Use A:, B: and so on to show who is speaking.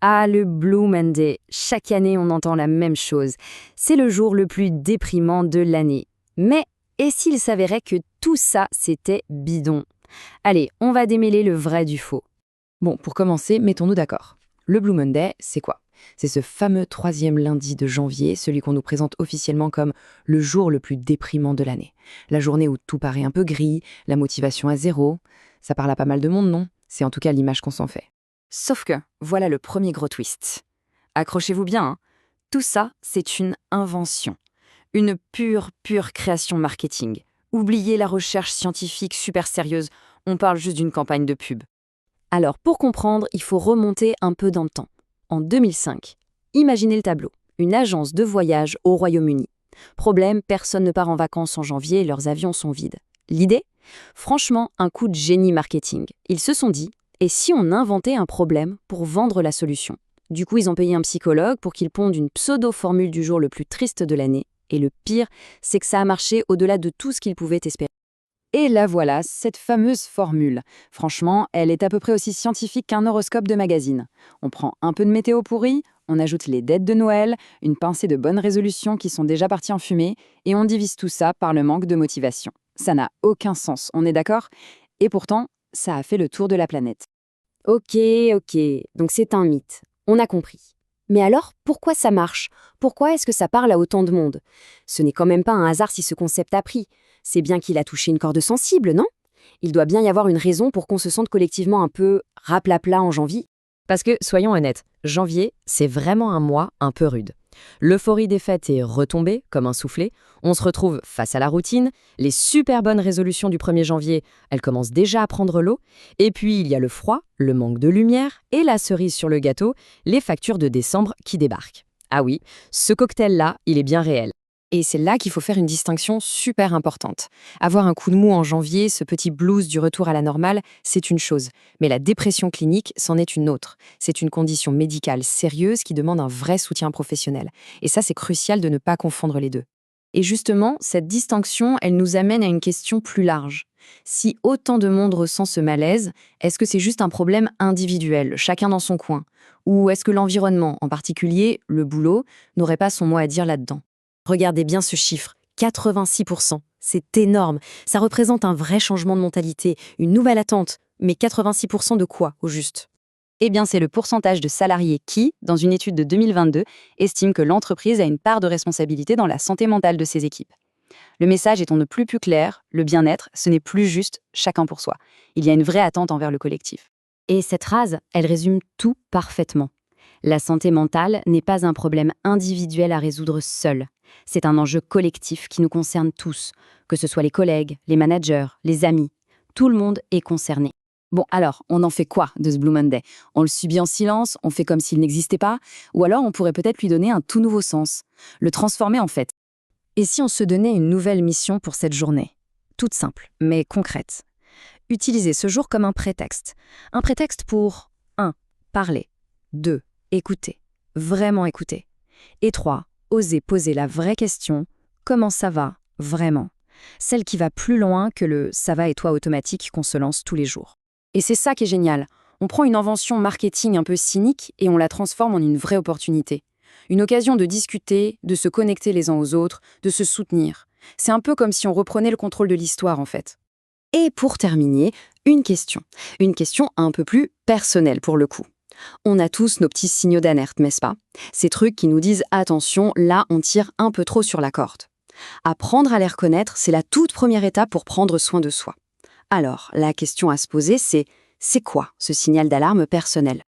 A: Ah, le Blue Monday. Chaque année, on entend la même chose. C'est le jour le plus déprimant de l'année. Mais, et s'il s'avérait que tout ça, c'était bidon? Allez, on va démêler le vrai du faux.
B: Bon, pour commencer, mettons-nous d'accord. Le Blue Monday, c'est quoi? C'est ce fameux troisième lundi de janvier, celui qu'on nous présente officiellement comme le jour le plus déprimant de l'année. La journée où tout paraît un peu gris, la motivation à zéro. Ça parle à pas mal de monde, non? C'est en tout cas l'image qu'on s'en fait.
A: Sauf que, voilà le premier gros twist. Accrochez-vous bien, hein. Tout ça, c'est une invention. Une pure création marketing. Oubliez la recherche scientifique super sérieuse, on parle juste d'une campagne de pub. Alors, pour comprendre, il faut remonter un peu dans le temps. En 2005, imaginez le tableau. Une agence de voyage au Royaume-Uni. Problème, personne ne part en vacances en janvier et leurs avions sont vides. L'idée? Franchement, un coup de génie marketing. Ils se sont dit, et si on inventait un problème pour vendre la solution? Du coup, ils ont payé un psychologue pour qu'il ponde une pseudo-formule du jour le plus triste de l'année. Et le pire, c'est que ça a marché au-delà de tout ce qu'ils pouvaient espérer.
B: Et la voilà, cette fameuse formule. Franchement, elle est à peu près aussi scientifique qu'un horoscope de magazine. On prend un peu de météo pourrie, on ajoute les dettes de Noël, une pincée de bonnes résolutions qui sont déjà parties en fumée, et on divise tout ça par le manque de motivation. Ça n'a aucun sens, on est d'accord? Et pourtant, ça a fait le tour de la planète.
A: Ok, donc c'est un mythe. On a compris. Mais alors, pourquoi ça marche? Pourquoi est-ce que ça parle à autant de monde? Ce n'est quand même pas un hasard si ce concept a pris. C'est bien qu'il a touché une corde sensible, non? Il doit bien y avoir une raison pour qu'on se sente collectivement un peu raplapla en janvier.
C: Parce que, soyons honnêtes, janvier, c'est vraiment un mois un peu rude. L'euphorie des fêtes est retombée, comme un soufflet. On se retrouve face à la routine. Les super bonnes résolutions du 1er janvier, elles commencent déjà à prendre l'eau. Et puis, il y a le froid, le manque de lumière et la cerise sur le gâteau, les factures de décembre qui débarquent. Ah oui, ce cocktail-là, il est bien réel.
B: Et c'est là qu'il faut faire une distinction super importante. Avoir un coup de mou en janvier, ce petit blues du retour à la normale, c'est une chose. Mais la dépression clinique, c'en est une autre. C'est une condition médicale sérieuse qui demande un vrai soutien professionnel. Et ça, c'est crucial de ne pas confondre les deux. Et justement, cette distinction, elle nous amène à une question plus large. Si autant de monde ressent ce malaise, est-ce que c'est juste un problème individuel, chacun dans son coin? Ou est-ce que l'environnement, en particulier le boulot, n'aurait pas son mot à dire là-dedans?
A: Regardez bien ce chiffre, 86%. C'est énorme. Ça représente un vrai changement de mentalité, une nouvelle attente. Mais 86% de quoi, au juste?
D: Eh bien, c'est le pourcentage de salariés qui, dans une étude de 2022, estime que l'entreprise a une part de responsabilité dans la santé mentale de ses équipes. Le message est on ne plus clair, le bien-être, ce n'est plus juste chacun pour soi. Il y a une vraie attente envers le collectif.
A: Et cette phrase, elle résume tout parfaitement. La santé mentale n'est pas un problème individuel à résoudre seul. C'est un enjeu collectif qui nous concerne tous, que ce soit les collègues, les managers, les amis. Tout le monde est concerné.
D: Bon, alors, on en fait quoi de ce Blue Monday? On le subit en silence, on fait comme s'il n'existait pas, ou alors on pourrait peut-être lui donner un tout nouveau sens, le transformer en fait.
A: Et si on se donnait une nouvelle mission pour cette journée? Toute simple, mais concrète. Utilisez ce jour comme un prétexte. Un prétexte pour 1. Parler. 2. Écouter. Vraiment écouter. Et 3. Oser poser la vraie question. Comment ça va, vraiment? Celle qui va plus loin que le « ça va et toi » automatique qu'on se lance tous les jours. Et c'est ça qui est génial. On prend une invention marketing un peu cynique et on la transforme en une vraie opportunité. Une occasion de discuter, de se connecter les uns aux autres, de se soutenir. C'est un peu comme si on reprenait le contrôle de l'histoire, en fait. Et pour terminer, une question. Une question un peu plus personnelle pour le coup. On a tous nos petits signaux d'alerte, n'est-ce pas? Ces trucs qui nous disent « attention, là, on tire un peu trop sur la corde ». Apprendre à les reconnaître, c'est la toute première étape pour prendre soin de soi. Alors, la question à se poser, c'est quoi ce signal d'alarme personnel?